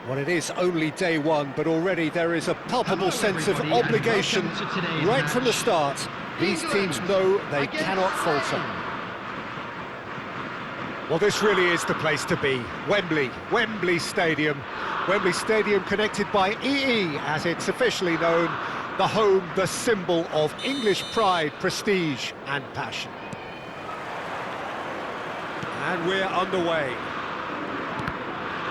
Well, it is only day one, but already there is a palpable sense of obligation right from the start. These teams know they cannot falter. Well, this really is the place to be. Wembley Stadium. Wembley Stadium connected by EE, as it's officially known, the home, the symbol of English pride, prestige and passion. And we're underway.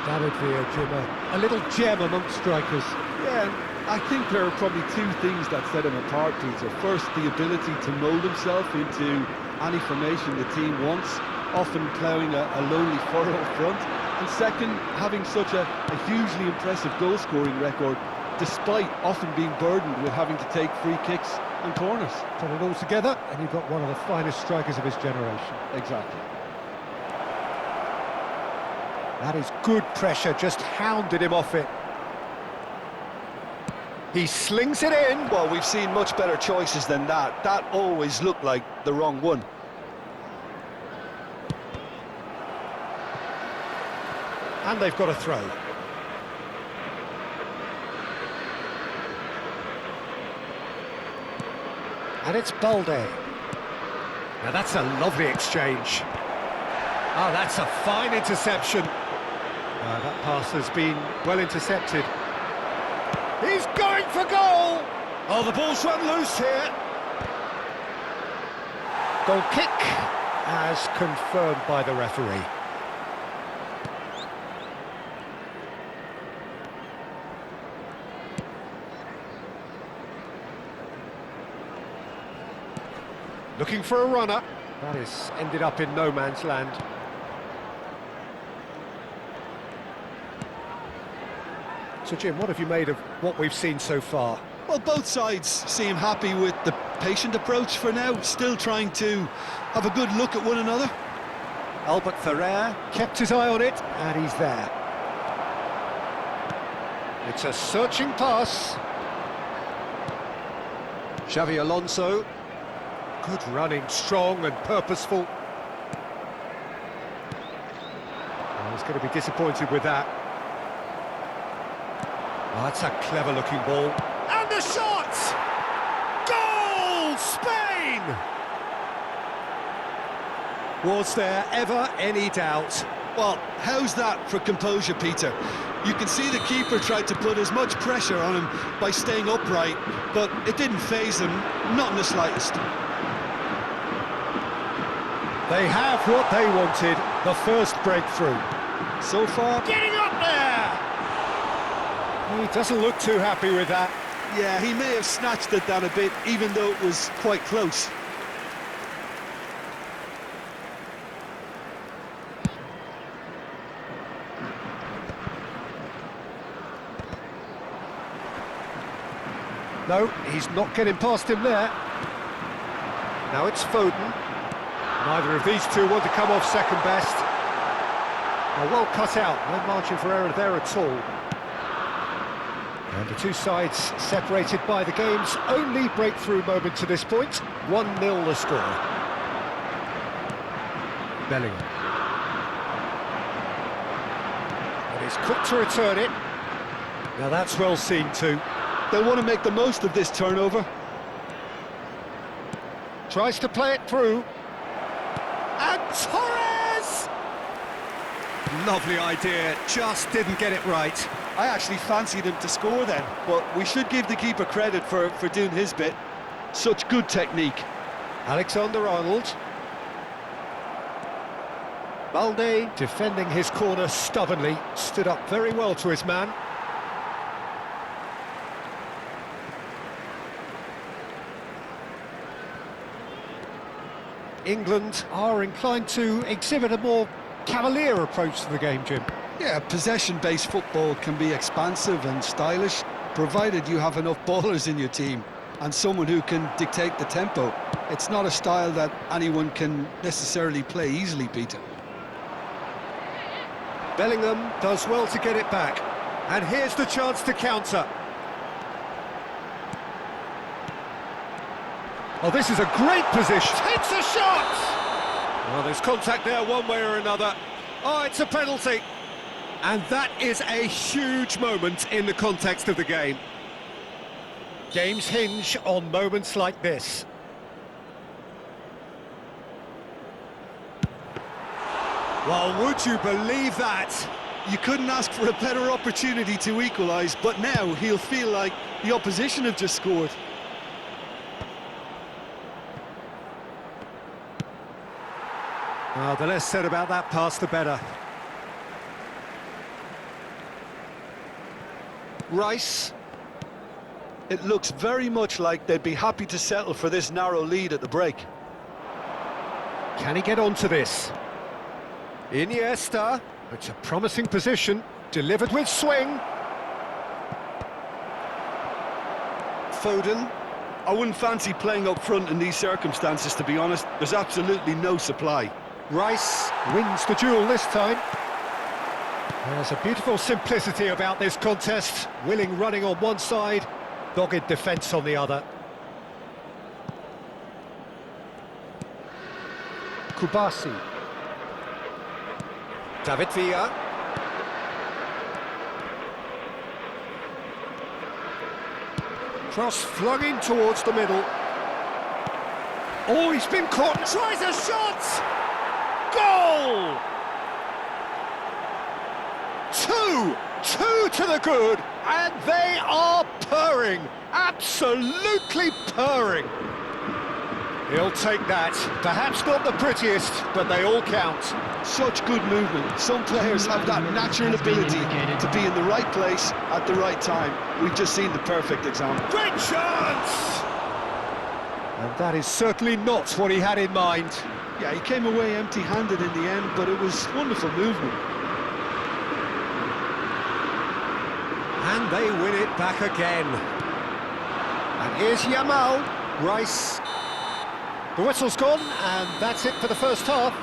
David Villa, Jim, a little gem amongst strikers. Yeah, I think there are probably two things that set him apart, Peter. First, the ability to mould himself into any formation the team wants, often ploughing a lonely furrow up front. And second, having such a hugely impressive goal-scoring record, despite often being burdened with having to take free kicks and corners. Put it all together, and you've got one of the finest strikers of his generation. Exactly. That is good pressure, just hounded him off it. He slings it in. Well, we've seen much better choices than that. That always looked like the wrong one. And they've got a throw. And it's Balde. Now that's a lovely exchange. Oh, that's a fine interception. That pass has been well intercepted. He's going for goal! Oh, the ball's run loose here. Goal kick, as confirmed by the referee. Looking for a runner. That has ended up in no man's land. So, Jim, what have you made of what we've seen so far? Well, both sides seem happy with the patient approach for now, still trying to have a good look at one another. Albert Ferrer kept his eye on it, and he's there. It's a searching pass. Xavi Alonso. Good running, strong and purposeful. Oh, he's going to be disappointed with that. Oh, that's a clever-looking ball. And the shot! Goal! Spain! Was there ever any doubt? Well, how's that for composure, Peter? You can see the keeper tried to put as much pressure on him by staying upright, but it didn't faze him, not in the slightest. They have what they wanted, the first breakthrough. So far... Getting up there! He doesn't look too happy with that. Yeah, he may have snatched at that a bit, even though it was quite close. No, he's not getting past him there. Now it's Foden. Neither of these two want to come off second best. Well cut out, no margin for error there at all. And the two sides separated by the game's only breakthrough moment to this point. 1-0 the score. Bellingham. And he's quick to return it. Now that's well seen too. They'll want to make the most of this turnover. Tries to play it through. And Torres! Lovely idea, just didn't get it right. I actually fancied him to score then, but we should give the keeper credit for doing his bit. Such good technique. Alexander-Arnold. Balde defending his corner stubbornly, stood up very well to his man. England are inclined to exhibit a more cavalier approach to the game, Jim. Yeah, possession-based football can be expansive and stylish, provided you have enough ballers in your team and someone who can dictate the tempo. It's not a style that anyone can necessarily play easily, Peter. Bellingham does well to get it back. And here's the chance to counter. Oh, this is a great position. Takes a shot! Well, there's contact there one way or another. Oh, it's a penalty. And that is a huge moment in the context of the game. Games hinge on moments like this. Well, would you believe that? You couldn't ask for a better opportunity to equalise, but now he'll feel like the opposition have just scored. Well, the less said about that pass, the better. Rice. It looks very much like they'd be happy to settle for this narrow lead at the break. Can he get onto this? Iniesta. It's a promising position. Delivered with swing. Foden. I wouldn't fancy playing up front in these circumstances, to be honest. There's absolutely no supply. Rice wins the duel this time. There's a beautiful simplicity about this contest. Willing running on one side, dogged defence on the other. Kubasi. David Villa. Cross flung in towards the middle. Oh, he's been caught, tries a shot! Goal! Two to the good, and they are purring, absolutely purring. He'll take that, perhaps not the prettiest, but they all count. Such good movement. Some players have that natural ability to be in the right place at the right time. We've just seen the perfect example. Great chance! And that is certainly not what he had in mind. Yeah, he came away empty-handed in the end, but it was wonderful movement. And they win it back again. And here's Yamal. Rice. The whistle's gone, and that's it for the first half.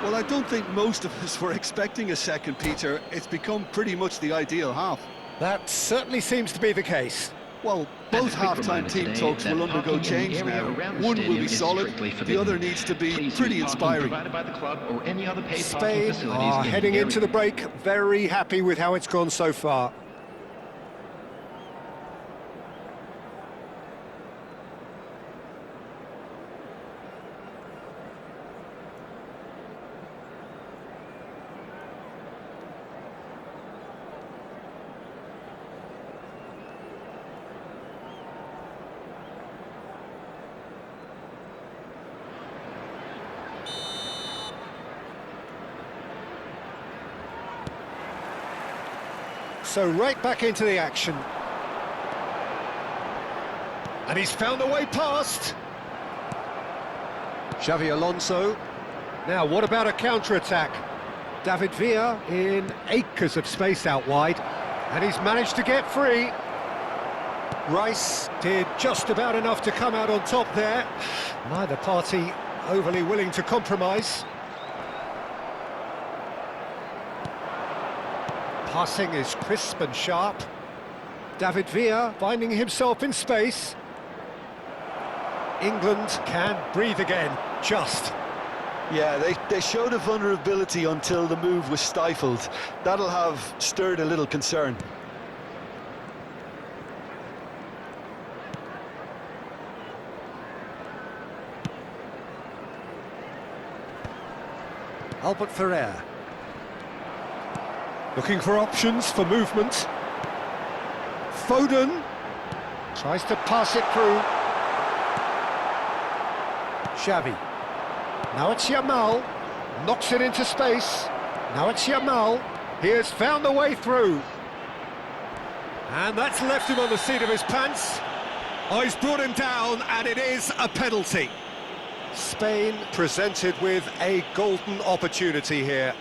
Well, I don't think most of us were expecting a second, Peter. It's become pretty much the ideal half. That certainly seems to be the case. Well, both half-time team talks will undergo change now. One will be solid, the other needs to be pretty inspiring. Spain are heading into the break, very happy with how it's gone so far. So right back into the action. And he's found a way past. Xavi Alonso. Now, what about a counter-attack? David Villa in acres of space out wide. And he's managed to get free. Rice did just about enough to come out on top there. Neither party overly willing to compromise. Passing is crisp and sharp. David Villa finding himself in space. England can breathe again, just. Yeah, they showed a vulnerability until the move was stifled. That'll have stirred a little concern. Albert Ferrer. Looking for options for movement. Foden tries to pass it through. Xavi. Now it's Yamal. Knocks it into space. Now it's Yamal. He has found the way through. And that's left him on the seat of his pants. Oh, he's brought him down, and it is a penalty. Spain presented with a golden opportunity here.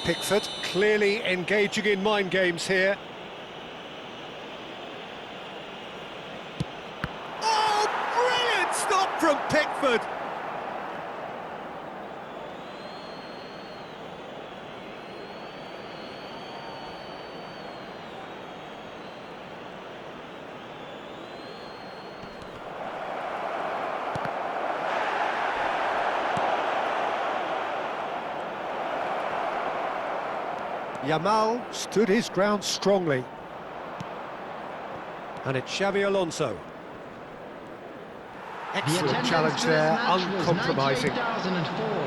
Pickford clearly engaging in mind games here. Oh, brilliant stop from Pickford! Yamal stood his ground strongly. And it's Xavi Alonso. Excellent challenge there, uncompromising.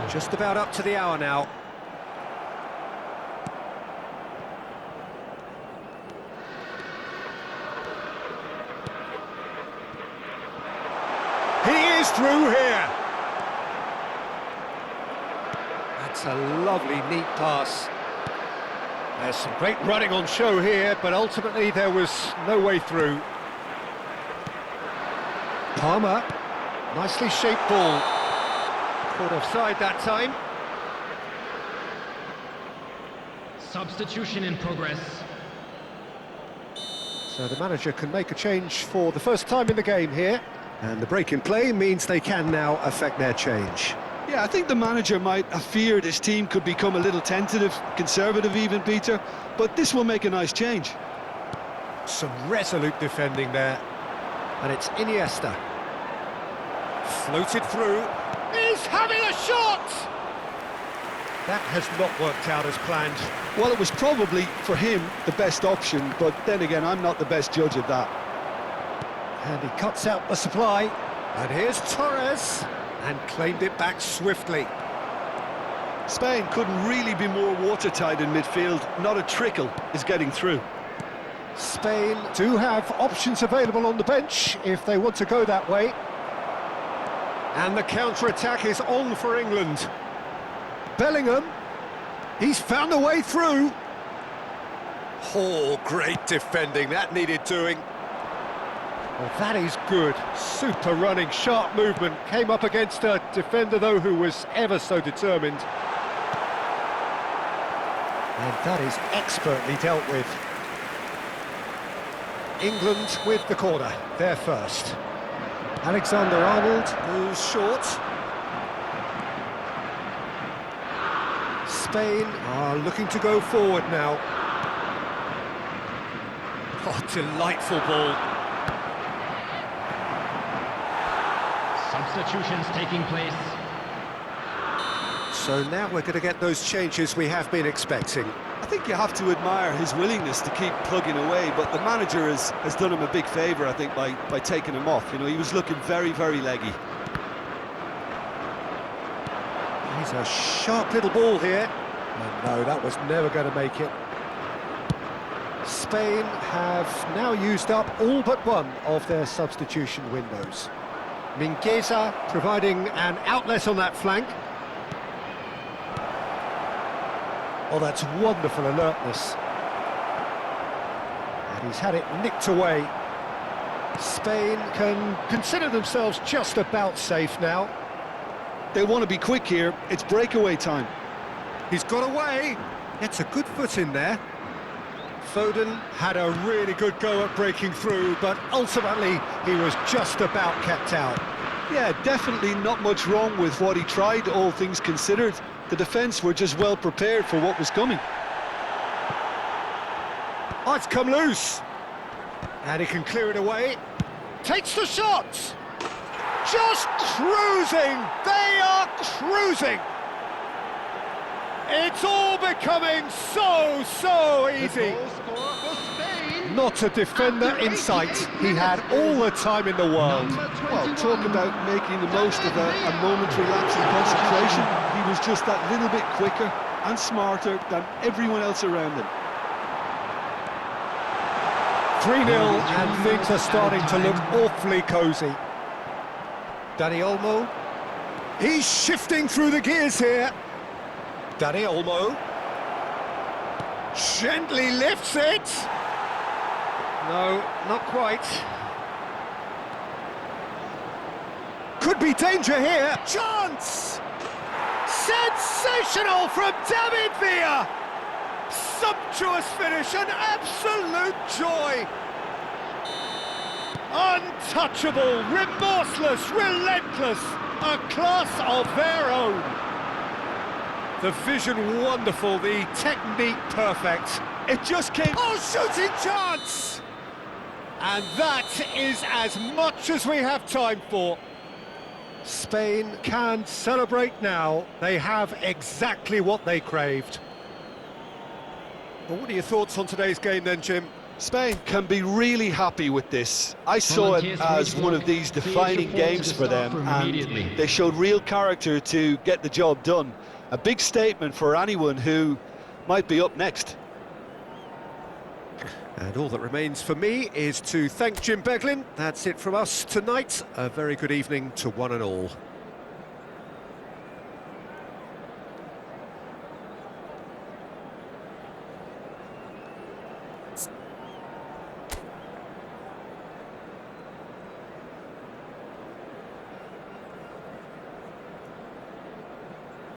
Just about up to the hour now. He is through here. That's a lovely, neat pass. There's some great running on show here, but ultimately there was no way through. Palmer, nicely shaped ball. Caught offside that time. Substitution in progress. So the manager can make a change for the first time in the game here. And the break in play means they can now affect their change. Yeah, I think the manager might have feared his team could become a little tentative, conservative even, Peter, but this will make a nice change. Some resolute defending there. And it's Iniesta. Floated through. He's having a shot! That has not worked out as planned. Well, it was probably, for him, the best option, but then again, I'm not the best judge of that. And he cuts out the supply. And here's Torres. And claimed it back swiftly. Spain couldn't really be more watertight in midfield. Not a trickle is getting through. Spain do have options available on the bench if they want to go that way. And the counter-attack is on for England. Bellingham, he's found a way through. Oh, great defending, that needed doing. Well, that is good. Super running, sharp movement. Came up against a defender, though, who was ever so determined. And that is expertly dealt with. England with the corner, they're first. Alexander-Arnold goes short. Spain are looking to go forward now. Oh, delightful ball. Substitutions taking place. So now we're going to get those changes we have been expecting. I think you have to admire his willingness to keep plugging away, but the manager has done him a big favour, I think, by taking him off. You know, he was looking very, very leggy. He's a sharp little ball here. And no, that was never going to make it. Spain have now used up all but one of their substitution windows. Mingueza providing an outlet on that flank. Oh, that's wonderful alertness. And he's had it nicked away. Spain can consider themselves just about safe now. They want to be quick here. It's breakaway time. He's got away. It's a good foot in there. Foden had a really good go at breaking through, but ultimately he was just about kept out. Yeah, definitely not much wrong with what he tried, all things considered. The defence were just well prepared for what was coming. Oh, it's come loose. And he can clear it away. Takes the shot. Just cruising. They are cruising. It's all becoming so easy. Not a defender in sight. He had all the time in the world. Well, talk about making the most of a momentary lapse in concentration. He was just that little bit quicker and smarter than everyone else around him. 3-0 and things are starting to look awfully cosy. Dani Olmo. He's shifting through the gears here. Dani Olmo. Gently lifts it. No, not quite. Could be danger here. Chance! Sensational from David Villa! Sumptuous finish, an absolute joy! Untouchable, remorseless, relentless, a class of their own. The vision wonderful, the technique perfect. It just came... Oh, shooting chance! And that is as much as we have time for. Spain can celebrate now. They have exactly what they craved. Well, what are your thoughts on today's game then, Jim? Spain can be really happy with this. I saw it as one of these defining games for them, and they showed real character to get the job done. A big statement for anyone who might be up next. And all that remains for me is to thank Jim Beglin. That's it from us tonight. A very good evening to one and all.